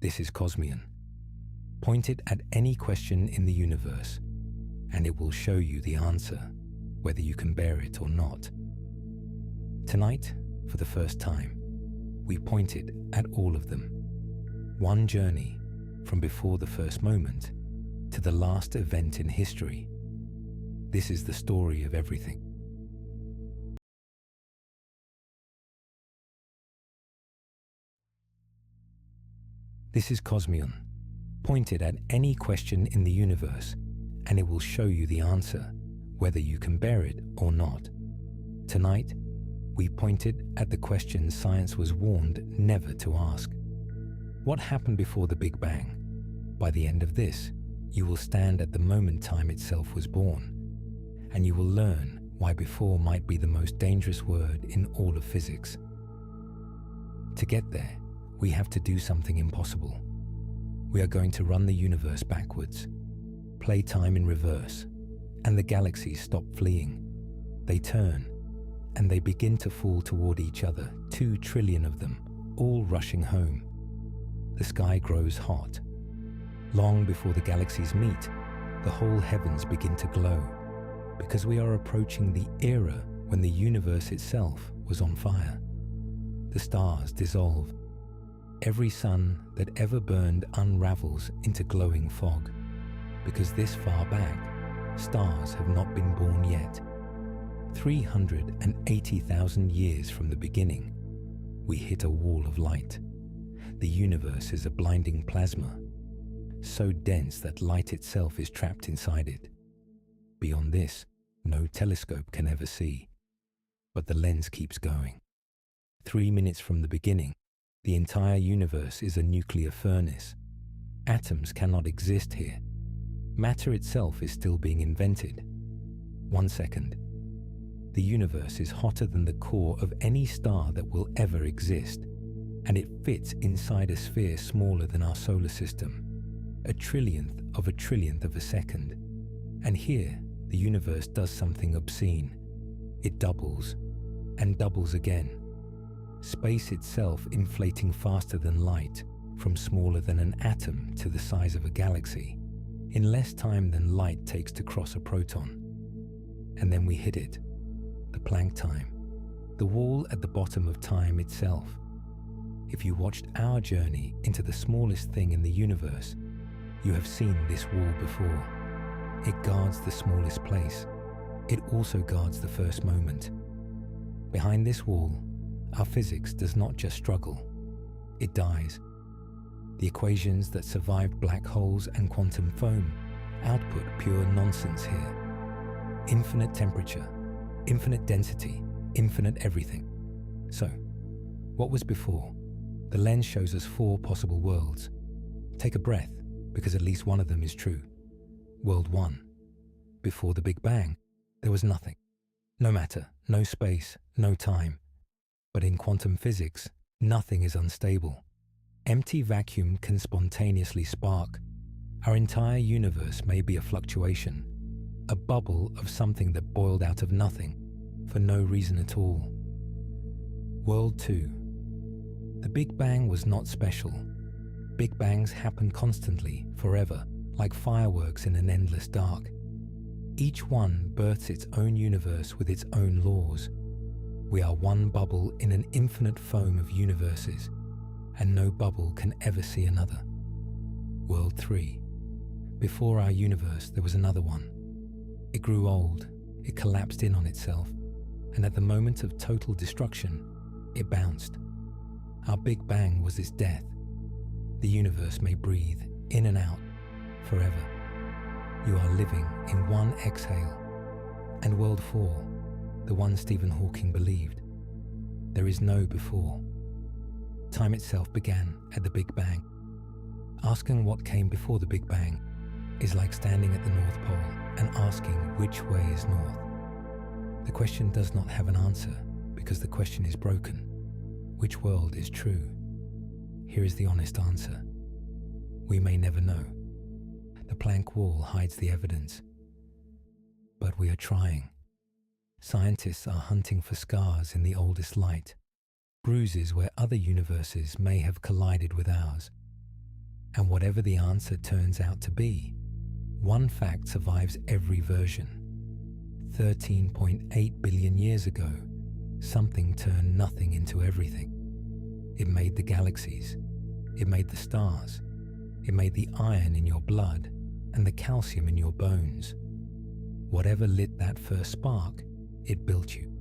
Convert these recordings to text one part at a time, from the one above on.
This is Cosmion. Point it at any question in the universe, and it will show you the answer, whether you can bear it or not. Tonight, for the first time, we pointed at all of them. One journey from before the first moment to the last event in history. This is the story of everything. This is Cosmion. Point it at any question in the universe, and it will show you the answer, whether you can bear it or not. Tonight, we pointed at the question science was warned never to ask. What happened before the Big Bang? By the end of this, you will stand at the moment time itself was born, and you will learn why before might be the most dangerous word in all of physics. To get there, we have to do something impossible. We are going to run the universe backwards, play time in reverse, and the galaxies stop fleeing. They turn, and they begin to fall toward each other, 2 trillion of them, all rushing home. The sky grows hot. Long before the galaxies meet, the whole heavens begin to glow, because we are approaching the era when the universe itself was on fire. The stars dissolve. Every sun that ever burned unravels into glowing fog, because this far back, stars have not been born yet. 380,000 years from the beginning, we hit a wall of light. The universe is a blinding plasma, so dense that light itself is trapped inside it. Beyond this, no telescope can ever see, but the lens keeps going. 3 minutes from the beginning, the entire universe is a nuclear furnace. Atoms cannot exist here. Matter itself is still being invented. 1 second. The universe is hotter than the core of any star that will ever exist, and it fits inside a sphere smaller than our solar system, a trillionth of a second. And here, the universe does something obscene. It doubles, and doubles again. Space itself inflating faster than light, from smaller than an atom to the size of a galaxy, in less time than light takes to cross a proton. And then we hit it, the Planck time, the wall at the bottom of time itself. If you watched our journey into the smallest thing in the universe, you have seen this wall before. It guards the smallest place. It also guards the first moment. Behind this wall, our physics does not just struggle, it dies. The equations that survived black holes and quantum foam output pure nonsense here. Infinite temperature, infinite density, infinite everything. So, what was before? The lens shows us 4 possible worlds. Take a breath, because at least one of them is true. World 1. Before the Big Bang, there was nothing. No matter, no space, no time. But in quantum physics, nothing is unstable. Empty vacuum can spontaneously spark. Our entire universe may be a fluctuation, a bubble of something that boiled out of nothing, for no reason at all. World 2. The Big Bang was not special. Big Bangs happen constantly, forever, like fireworks in an endless dark. Each one births its own universe with its own laws. We are one bubble in an infinite foam of universes, and no bubble can ever see another. World 3. Before our universe, there was another one. It grew old, it collapsed in on itself, and at the moment of total destruction, it bounced. Our Big Bang was its death. The universe may breathe in and out forever. You are living in one exhale. And World 4, the one Stephen Hawking believed. There is no before. Time itself began at the Big Bang. Asking what came before the Big Bang is like standing at the North Pole and asking which way is north. The question does not have an answer because the question is broken. Which world is true? Here is the honest answer. We may never know. The Planck wall hides the evidence. But we are trying. Scientists are hunting for scars in the oldest light, bruises where other universes may have collided with ours. And whatever the answer turns out to be, one fact survives every version. 13.8 billion years ago, something turned nothing into everything. It made the galaxies, it made the stars, it made the iron in your blood and the calcium in your bones. Whatever lit that first spark, it built you.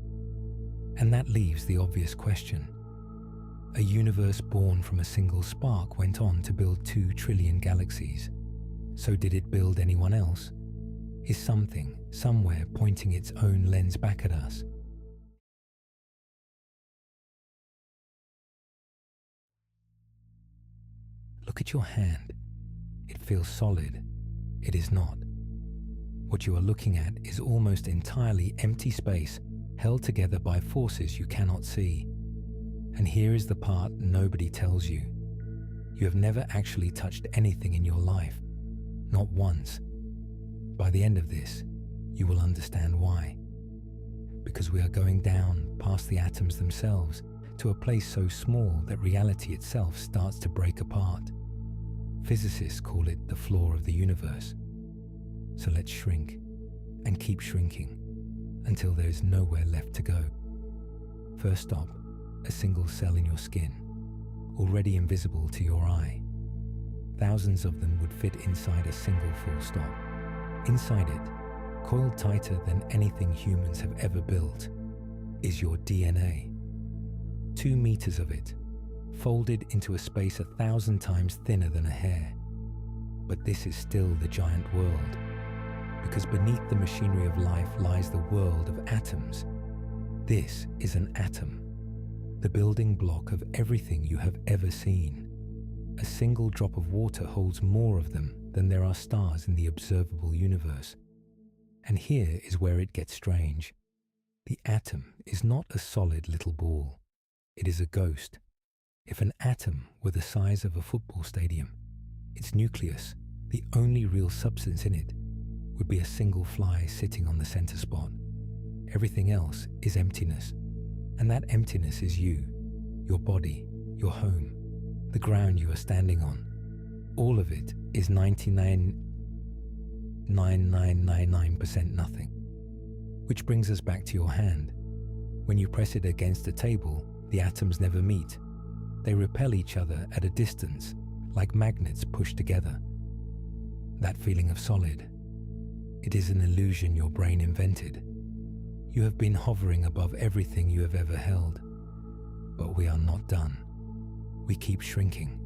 And that leaves the obvious question. A universe born from a single spark went on to build 2 trillion galaxies. So did it build anyone else? Is something, somewhere, pointing its own lens back at us? Look at your hand. It feels solid. It is not. What you are looking at is almost entirely empty space held together by forces you cannot see. And here is the part nobody tells you. You have never actually touched anything in your life. Not once. By the end of this, you will understand why. Because we are going down past the atoms themselves to a place so small that reality itself starts to break apart. Physicists call it the floor of the universe. So let's shrink and keep shrinking until there is nowhere left to go. First stop, a single cell in your skin, already invisible to your eye. Thousands of them would fit inside a single full stop. Inside it, coiled tighter than anything humans have ever built, is your DNA. 2 meters of it, folded into a space 1,000 times thinner than a hair. But this is still the giant world, because beneath the machinery of life lies the world of atoms. This is an atom, the building block of everything you have ever seen. A single drop of water holds more of them than there are stars in the observable universe. And here is where it gets strange. The atom is not a solid little ball. It is a ghost. If an atom were the size of a football stadium, its nucleus, the only real substance in it, would be a single fly sitting on the center spot. Everything else is emptiness. And that emptiness is you, your body, your home, the ground you are standing on. All of it is 99.9999% nothing. Which brings us back to your hand. When you press it against a table, the atoms never meet. They repel each other at a distance, like magnets pushed together. That feeling of solid, it is an illusion your brain invented. You have been hovering above everything you have ever held. But we are not done. We keep shrinking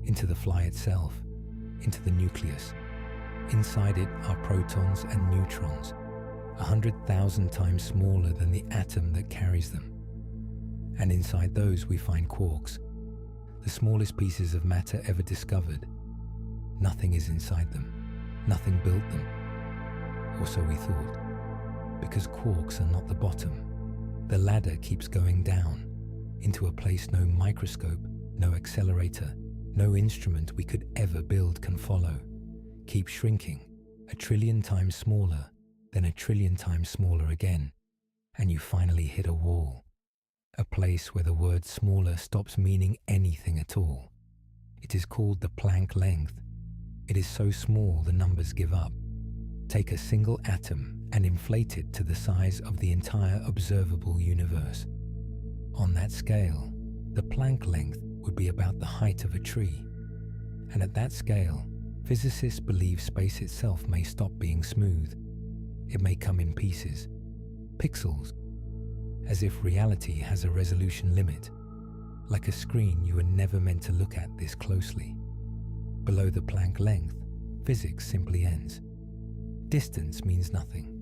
into the fly itself, into the nucleus. Inside it are protons and neutrons, 100,000 times smaller than the atom that carries them. And inside those we find quarks, the smallest pieces of matter ever discovered. Nothing is inside them. Nothing built them. Or so we thought. Because quarks are not the bottom. The ladder keeps going down into a place no microscope, no accelerator, no instrument we could ever build can follow. Keep shrinking, 1 trillion times smaller, then 1 trillion times smaller again, and you finally hit a wall. A place where the word smaller stops meaning anything at all. It is called the Planck length. It is so small the numbers give up. Take a single atom and inflate it to the size of the entire observable universe. On that scale, the Planck length would be about the height of a tree. And at that scale, physicists believe space itself may stop being smooth. It may come in pieces, pixels, as if reality has a resolution limit, like a screen you were never meant to look at this closely. Below the Planck length, physics simply ends. Distance means nothing.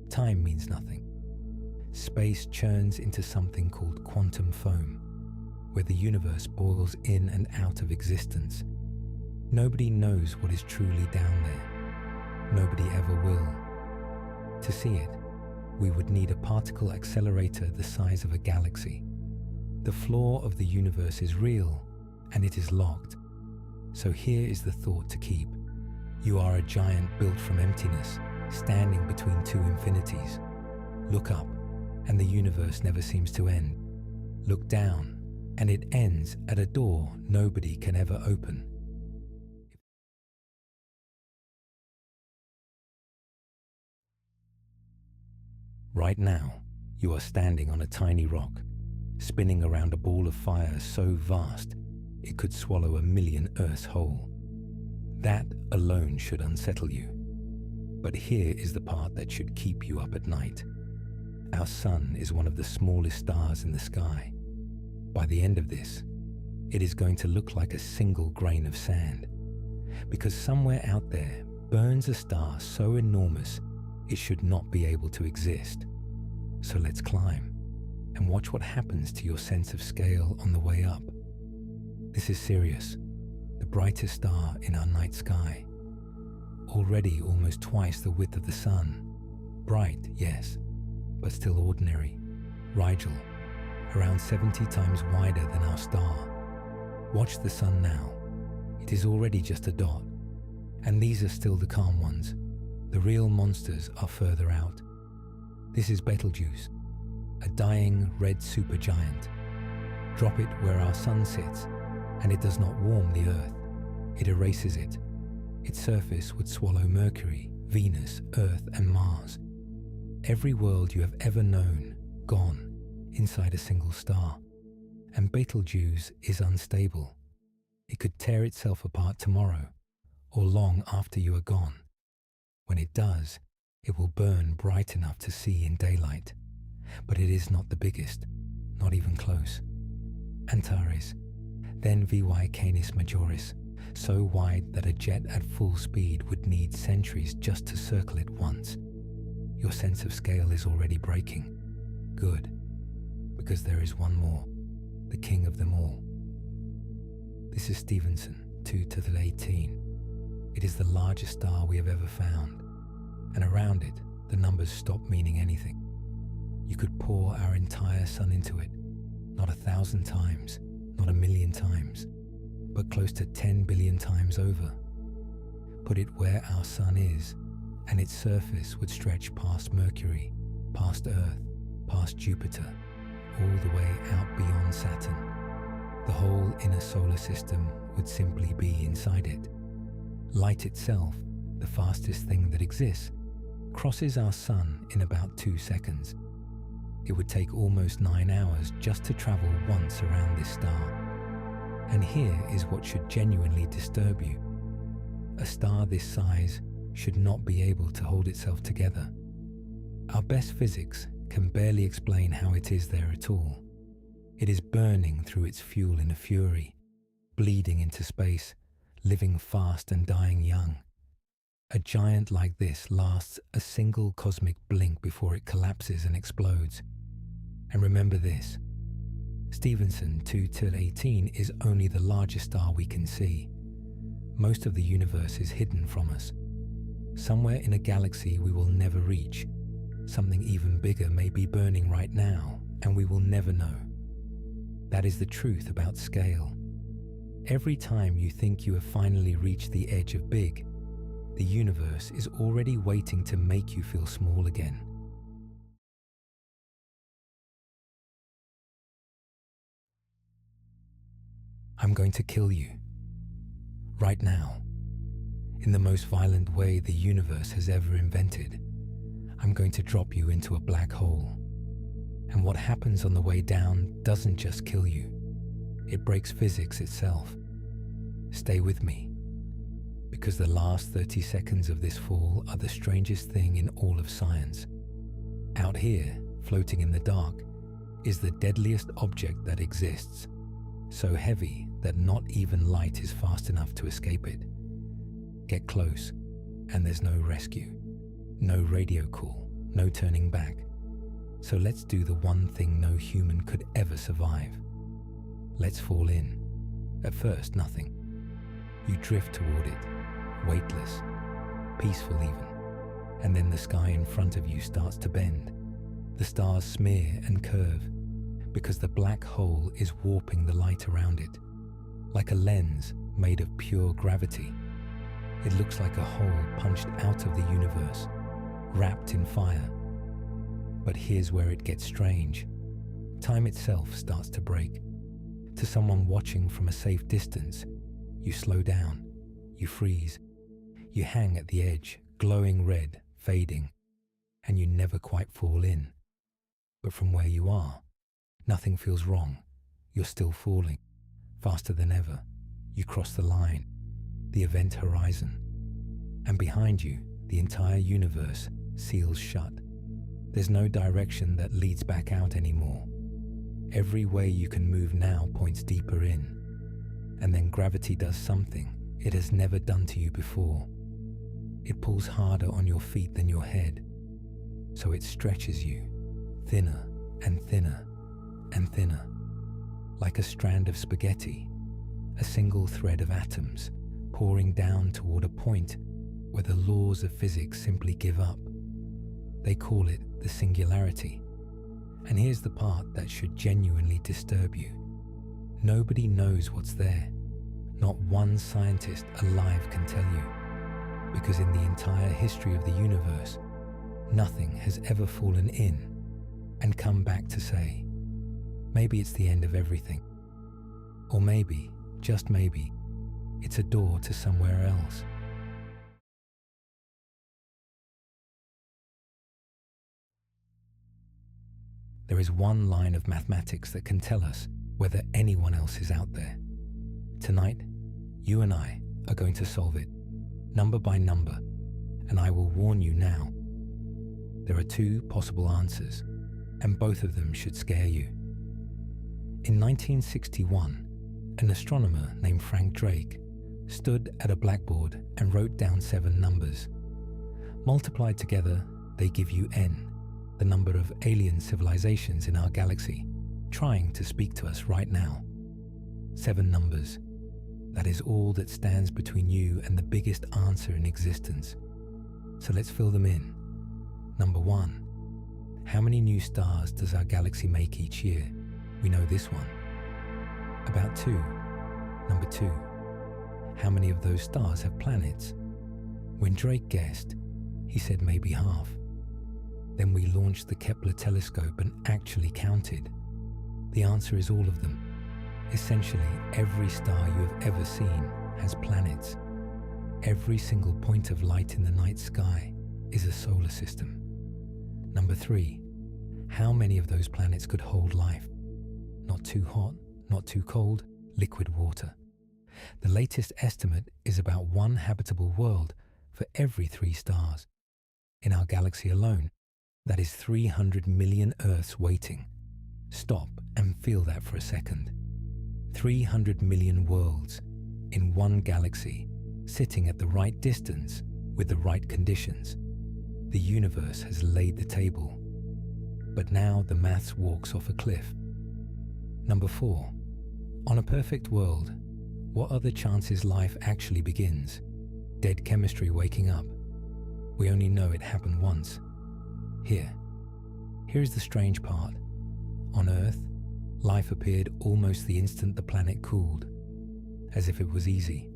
Time means nothing. Space churns into something called quantum foam, where the universe boils in and out of existence. Nobody knows what is truly down there. Nobody ever will. To see it, we would need a particle accelerator the size of a galaxy. The floor of the universe is real, and it is locked. So here is the thought to keep. You are a giant built from emptiness, standing between 2 infinities. Look up, and the universe never seems to end. Look down, and it ends at a door nobody can ever open. Right now, you are standing on a tiny rock, spinning around a ball of fire so vast it could swallow 1,000,000 Earths whole. That alone should unsettle you. But here is the part that should keep you up at night. Our sun is one of the smallest stars in the sky. By the end of this, it is going to look like a single grain of sand, because somewhere out there burns a star so enormous it should not be able to exist. So let's climb and watch what happens to your sense of scale on the way up. This is Sirius, the brightest star in our night sky. Already almost twice the width of the sun. Bright, yes, but still ordinary. Rigel, around 70 times wider than our star. Watch the sun now. It is already just a dot. And these are still the calm ones. The real monsters are further out. This is Betelgeuse, a dying red supergiant. Drop it where our sun sits, and it does not warm the Earth. It erases it. Its surface would swallow Mercury, Venus, Earth, and Mars. Every world you have ever known, gone, inside a single star. And Betelgeuse is unstable. It could tear itself apart tomorrow, or long after you are gone. When it does, it will burn bright enough to see in daylight. But it is not the biggest, not even close. Antares, then VY Canis Majoris, so wide that a jet at full speed would need centuries just to circle it once. Your sense of scale is already breaking. Good, because there is one more, the king of them all. This is Stephenson, 2 to the 18. It is the largest star we have ever found, and around it, the numbers stop meaning anything. You could pour our entire sun into it, not 1,000 times, not 1,000,000 times, but close to 10 billion times over. Put it where our sun is, and its surface would stretch past Mercury, past Earth, past Jupiter, all the way out beyond Saturn. The whole inner solar system would simply be inside it. Light itself, the fastest thing that exists, crosses our sun in about 2 seconds. It would take almost 9 hours just to travel once around this star. And here is what should genuinely disturb you. A star this size should not be able to hold itself together. Our best physics can barely explain how it is there at all. It is burning through its fuel in a fury, bleeding into space, living fast and dying young. A giant like this lasts a single cosmic blink before it collapses and explodes. And remember this, Stephenson 2 till 18 is only the largest star we can see. Most of the universe is hidden from us. Somewhere in a galaxy we will never reach. Something even bigger may be burning right now, and we will never know. That is the truth about scale. Every time you think you have finally reached the edge of big, the universe is already waiting to make you feel small again. I'm going to kill you. Right now. In the most violent way the universe has ever invented. I'm going to drop you into a black hole. And what happens on the way down doesn't just kill you. It breaks physics itself. Stay with me. Because the last 30 seconds of this fall are the strangest thing in all of science. Out here, floating in the dark, is the deadliest object that exists. So heavy that not even light is fast enough to escape it. Get close, and there's no rescue, no radio call, no turning back. So let's do the one thing no human could ever survive. Let's fall in. At first, nothing. You drift toward it, weightless, peaceful even. And then the sky in front of you starts to bend. The stars smear and curve, because the black hole is warping the light around it, like a lens made of pure gravity. It looks like a hole punched out of the universe, wrapped in fire. But here's where it gets strange. Time itself starts to break. To someone watching from a safe distance, you slow down, you freeze, you hang at the edge, glowing red, fading. and you never quite fall in. But from where you are, nothing feels wrong. You're still falling. Faster than ever, you cross the line, the event horizon. And behind you, the entire universe seals shut. There's no direction that leads back out anymore. Every way you can move now points deeper in. And then gravity does something it has never done to you before. It pulls harder on your feet than your head. So it stretches you, thinner and thinner and thinner, like a strand of spaghetti, a single thread of atoms pouring down toward a point where the laws of physics simply give up. They call it the singularity. And here's the part that should genuinely disturb you. Nobody knows what's there. Not one scientist alive can tell you. Because in the entire history of the universe, nothing has ever fallen in and come back to say, maybe it's the end of everything. Or maybe, just maybe, it's a door to somewhere else. There is one line of mathematics that can tell us whether anyone else is out there. Tonight, you and I are going to solve it, number by number, and I will warn you now. There are two possible answers, and both of them should scare you. In 1961, an astronomer named Frank Drake stood at a blackboard and wrote down 7 numbers. Multiplied together, they give you n, the number of alien civilizations in our galaxy, trying to speak to us right now. 7 numbers. That is all that stands between you and the biggest answer in existence. So let's fill them in. Number 1. How many new stars does our galaxy make each year? We know this one. About 2. Number 2. How many of those stars have planets? When Drake guessed, he said maybe half. Then we launched the Kepler telescope and actually counted. The answer is all of them. Essentially, every star you have ever seen has planets. Every single point of light in the night sky is a solar system. Number 3. How many of those planets could hold life? Not too hot, not too cold, liquid water. The latest estimate is about 1 habitable world for every 3 stars. In our galaxy alone, that is 300 million Earths waiting. Stop and feel that for a second. 300 million worlds in one galaxy, sitting at the right distance with the right conditions. The universe has laid the table. But now the maths walks off a cliff. Number 4. On a perfect world, what are the chances life actually begins? Dead chemistry waking up. We only know it happened once. Here's the strange part. On Earth, life appeared almost the instant the planet cooled, as if it was easy,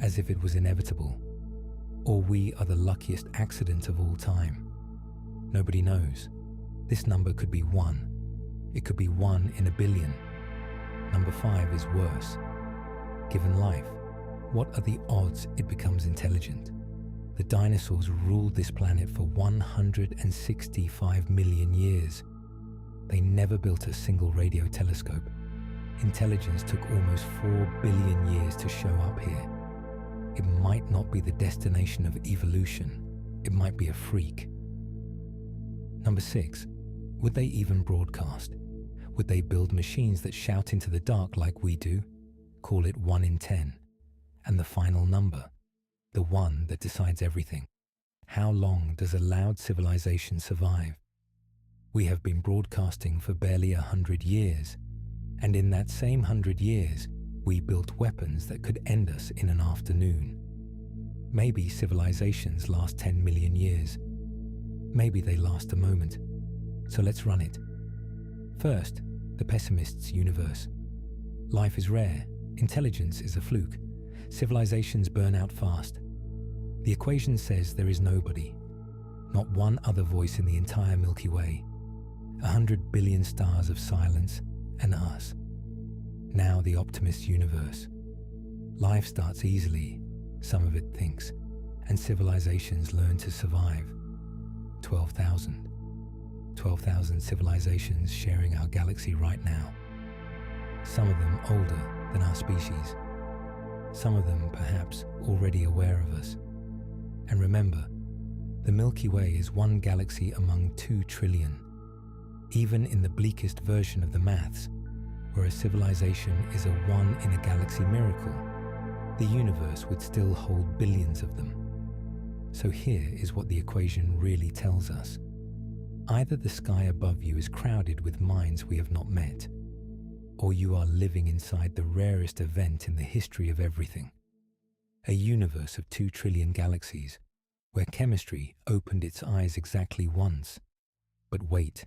as if it was inevitable, or we are the luckiest accident of all time. Nobody knows. This number could be 1. It could be 1 in a billion. Number 5 is worse. Given life, what are the odds it becomes intelligent? The dinosaurs ruled this planet for 165 million years. They never built a single radio telescope. Intelligence took almost 4 billion years to show up here. It might not be the destination of evolution. It might be a freak. Number 6. Would they even broadcast? Would they build machines that shout into the dark like we do? Call it 1 in 10. And the final number, the one that decides everything. How long does a loud civilization survive? We have been broadcasting for barely 100 years, and in that same 100 years, we built weapons that could end us in an afternoon. Maybe civilizations last 10 million years. Maybe they last a moment. So let's run it. First, the pessimist's universe. Life is rare. Intelligence is a fluke. Civilizations burn out fast. The equation says there is nobody. Not one other voice in the entire Milky Way. 100 billion stars of silence, and us. Now the optimist's universe. Life starts easily, some of it thinks, and civilizations learn to survive. 12,000. 12,000 civilizations sharing our galaxy right now. Some of them older than our species. Some of them perhaps already aware of us. And remember, the Milky Way is one galaxy among 2 trillion. Even in the bleakest version of the maths, where a civilization is a 1 in a galaxy miracle, the universe would still hold billions of them. So here is what the equation really tells us. Either the sky above you is crowded with minds we have not met, or you are living inside the rarest event in the history of everything. A universe of 2 trillion galaxies, where chemistry opened its eyes exactly once. But wait,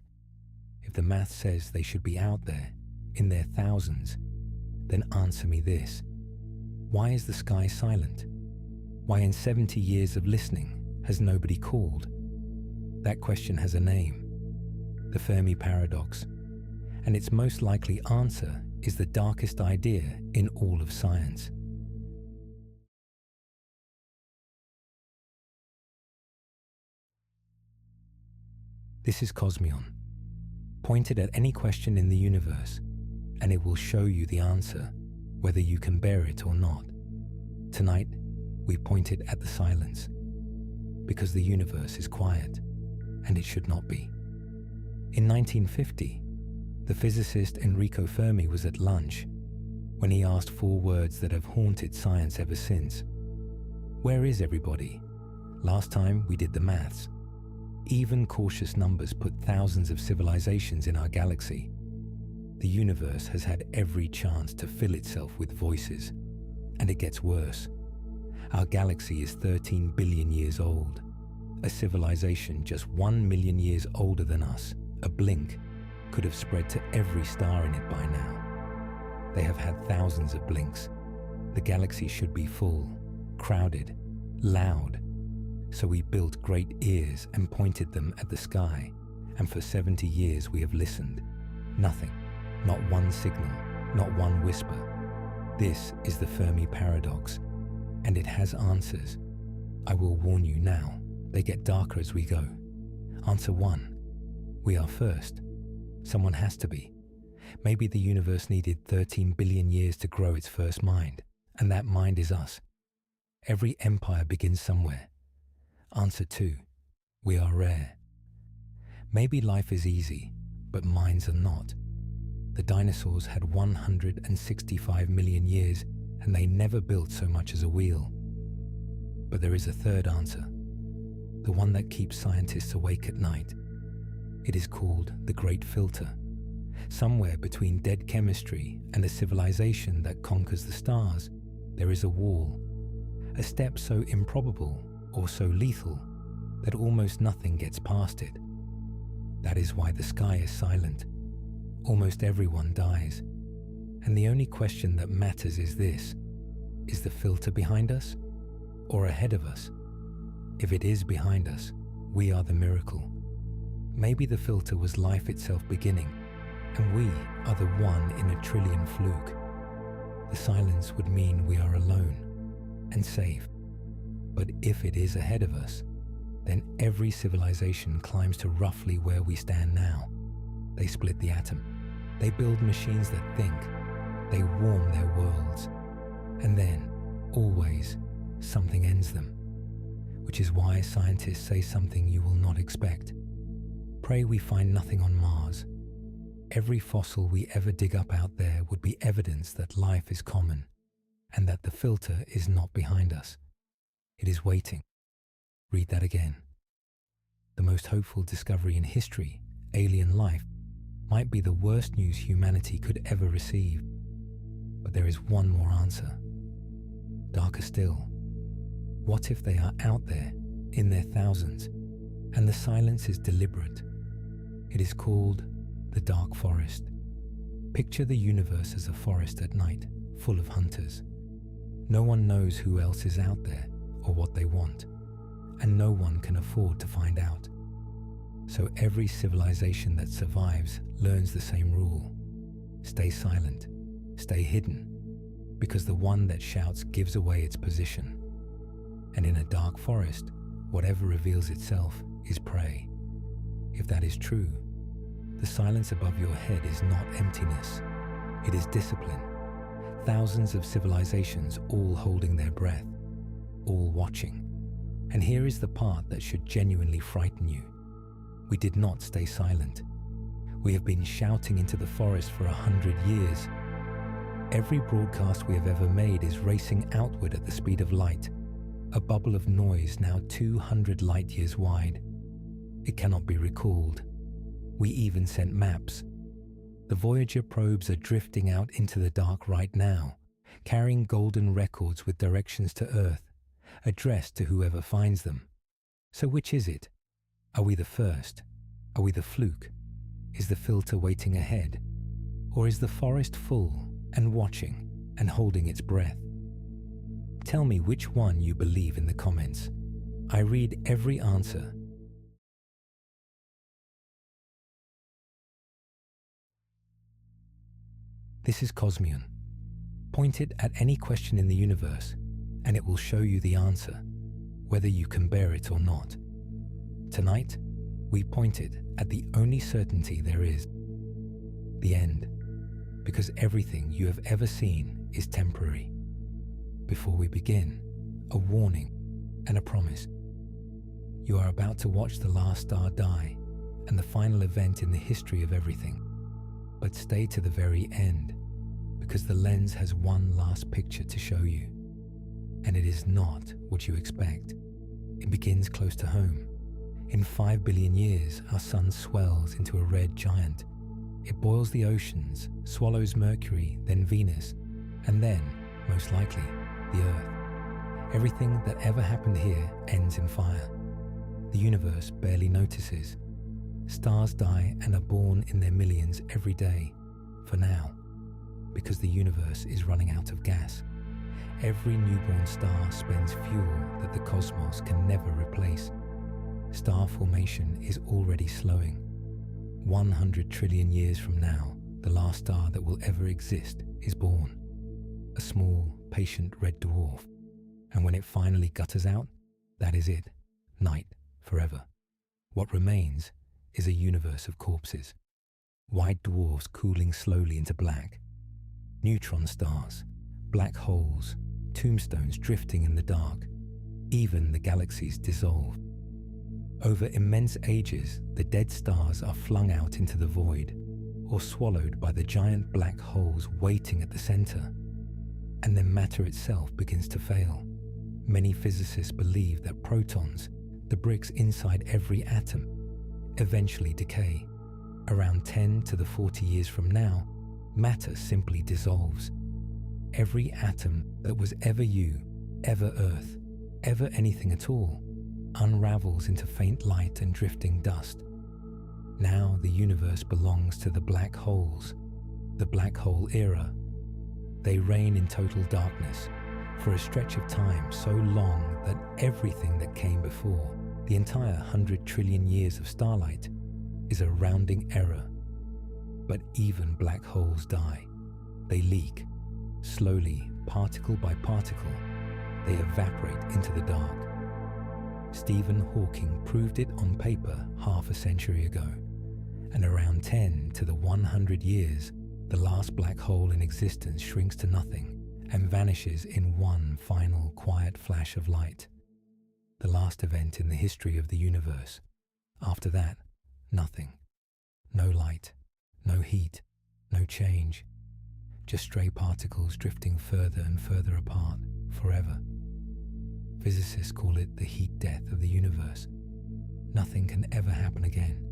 if the math says they should be out there, in their thousands, then answer me this. Why is the sky silent? Why in 70 years of listening has nobody called? That question has a name, the Fermi paradox, and its most likely answer is the darkest idea in all of science. This is Cosmion. Point it at any question in the universe, and it will show you the answer, whether you can bear it or not. Tonight, we point it at the silence, because the universe is quiet, and it should not be. In 1950, the physicist Enrico Fermi was at lunch when he asked 4 words that have haunted science ever since. Where is everybody? Last time we did the maths. Even cautious numbers put thousands of civilizations in our galaxy. The universe has had every chance to fill itself with voices, and it gets worse. Our galaxy is 13 billion years old. A civilization just 1 million years older than us, a blink, could have spread to every star in it by now. They have had thousands of blinks. The galaxy should be full, crowded, loud. So we built great ears and pointed them at the sky, and for 70 years we have listened. Nothing, not one signal, not one whisper. This is the Fermi paradox, and it has answers. I will warn you now, they get darker as we go. Answer 1. We are first. Someone has to be. Maybe the universe needed 13 billion years to grow its first mind, and that mind is us. Every empire begins somewhere. Answer 2. We are rare. Maybe life is easy, but minds are not. The dinosaurs had 165 million years, and they never built so much as a wheel. But there is a third answer, the one that keeps scientists awake at night. It is called the Great Filter. Somewhere between dead chemistry and a civilization that conquers the stars, there is a wall, a step so improbable or so lethal that almost nothing gets past it. That is why the sky is silent. Almost everyone dies. And the only question that matters is this: is the filter behind us or ahead of us? If it is behind us, we are the miracle. Maybe the filter was life itself beginning, and we are the 1 in a trillion fluke. The silence would mean we are alone and safe. But if it is ahead of us, then every civilization climbs to roughly where we stand now. They split the atom. They build machines that think. They warm their worlds. And then, always, something ends them. Which is why scientists say something you will not expect. Pray we find nothing on Mars. Every fossil we ever dig up out there would be evidence that life is common, and that the filter is not behind us. It is waiting. Read that again. The most hopeful discovery in history, alien life, might be the worst news humanity could ever receive. But there is one more answer. Darker still. What if they are out there, in their thousands, and the silence is deliberate? It is called the dark forest. Picture the universe as a forest at night, full of hunters. No one knows who else is out there or what they want, and no one can afford to find out. So every civilization that survives learns the same rule. Stay silent, stay hidden, because the one that shouts gives away its position. And in a dark forest, whatever reveals itself is prey. If that is true, the silence above your head is not emptiness. It is discipline. Thousands of civilizations all holding their breath, all watching. And here is the part that should genuinely frighten you. We did not stay silent. We have been shouting into the forest for 100 years. Every broadcast we have ever made is racing outward at the speed of light, a bubble of noise now 200 light years wide. It cannot be recalled. We even sent maps. The Voyager probes are drifting out into the dark right now, carrying golden records with directions to Earth, addressed to whoever finds them. So which is it? Are we the first? Are we the fluke? Is the filter waiting ahead? Or is the forest full and watching and holding its breath? Tell me which one you believe in the comments. I read every answer. This is Cosmion. Point it at any question in the universe, and it will show you the answer, whether you can bear it or not. Tonight, we point it at the only certainty there is, the end, because everything you have ever seen is temporary. Before we begin, a warning and a promise. You are about to watch the last star die and the final event in the history of everything. But stay to the very end, because the lens has one last picture to show you. And it is not what you expect. It begins close to home. In 5 billion years, our sun swells into a red giant. It boils the oceans, swallows Mercury, then Venus, and then, most likely, the Earth. Everything that ever happened here ends in fire. The universe barely notices. Stars die and are born in their millions every day, for now, because the universe is running out of gas. Every newborn star spends fuel that the cosmos can never replace. Star formation is already slowing. 100 trillion years from now, the last star that will ever exist is born. A small, patient red dwarf. And when it finally gutters out, that is it. Night, forever. What remains is a universe of corpses. White dwarfs cooling slowly into black. Neutron stars, black holes, tombstones drifting in the dark. Even the galaxies dissolve. Over immense ages, the dead stars are flung out into the void, or swallowed by the giant black holes waiting at the center. And then matter itself begins to fail. Many physicists believe that protons, the bricks inside every atom, eventually decay. Around 10 to the 40 years from now, matter simply dissolves. Every atom that was ever you, ever Earth, ever anything at all, unravels into faint light and drifting dust. Now the universe belongs to the black holes, the black hole era. They reign in total darkness for a stretch of time so long that everything that came before, the entire 100 trillion years of starlight, is a rounding error. But even black holes die. They leak. Slowly, particle by particle, they evaporate into the dark. Stephen Hawking proved it on paper half a century ago. And around 10 to the 100 years, the last black hole in existence shrinks to nothing and vanishes in one final quiet flash of light. The last event in the history of the universe. After that, nothing. No light, no heat, no change. Just stray particles drifting further and further apart, forever. Physicists call it the heat death of the universe. Nothing can ever happen again.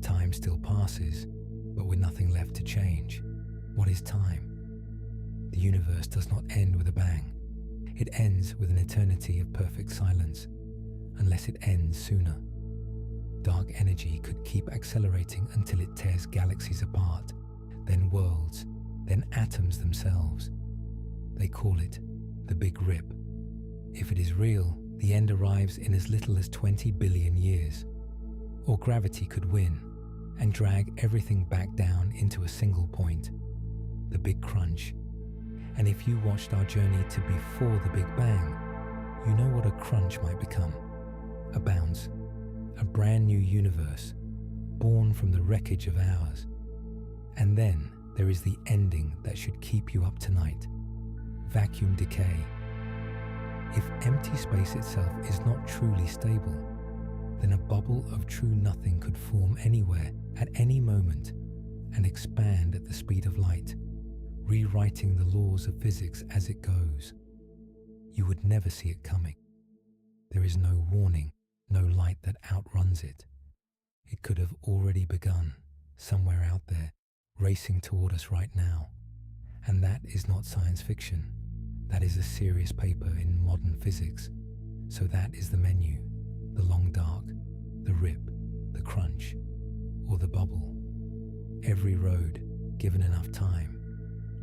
Time still passes, but with nothing left to change. What is time? The universe does not end with a bang. It ends with an eternity of perfect silence, unless it ends sooner. Dark energy could keep accelerating until it tears galaxies apart, then worlds, then atoms themselves. They call it the Big Rip. If it is real, the end arrives in as little as 20 billion years. Or gravity could win and drag everything back down into a single point, the Big Crunch. And if you watched our journey to before the Big Bang, you know what a crunch might become. A bounce, a brand new universe, born from the wreckage of ours. And then there is the ending that should keep you up tonight: vacuum decay. If empty space itself is not truly stable, then a bubble of true nothing could form anywhere at any moment and expand at the speed of light, rewriting the laws of physics as it goes. You would never see it coming. There is no warning, no light that outruns it. It could have already begun, somewhere out there, racing toward us right now. And that is not science fiction. That is a serious paper in modern physics. So that is the menu, the long dark, the rip, the crunch, or the bubble. Every road, given enough time,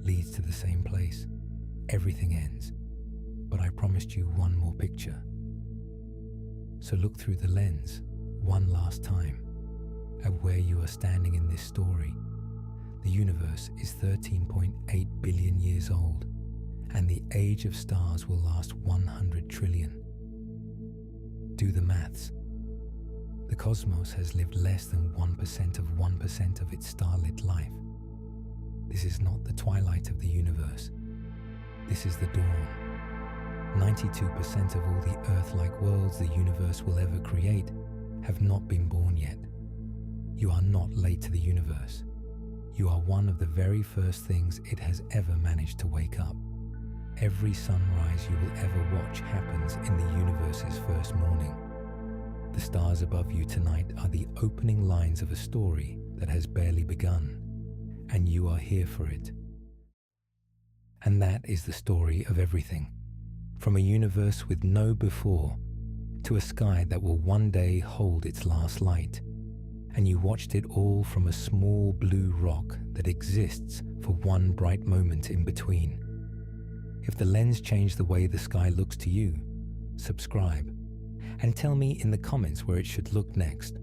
leads to the same place. Everything ends. But I promised you one more picture. So look through the lens, one last time, at where you are standing in this story. The universe is 13.8 billion years old, and the age of stars will last 100 trillion. Do the maths. The cosmos has lived less than 1% of its starlit life. This is not the twilight of the universe. This is the dawn. 92% of all the Earth-like worlds the universe will ever create have not been born yet. You are not late to the universe. You are one of the very first things it has ever managed to wake up. Every sunrise you will ever watch happens in the universe's first morning. The stars above you tonight are the opening lines of a story that has barely begun, and you are here for it. And that is the story of everything, from a universe with no before to a sky that will one day hold its last light, and you watched it all from a small blue rock that exists for one bright moment in between. If the lens changed the way the sky looks to you, subscribe, and tell me in the comments where it should look next.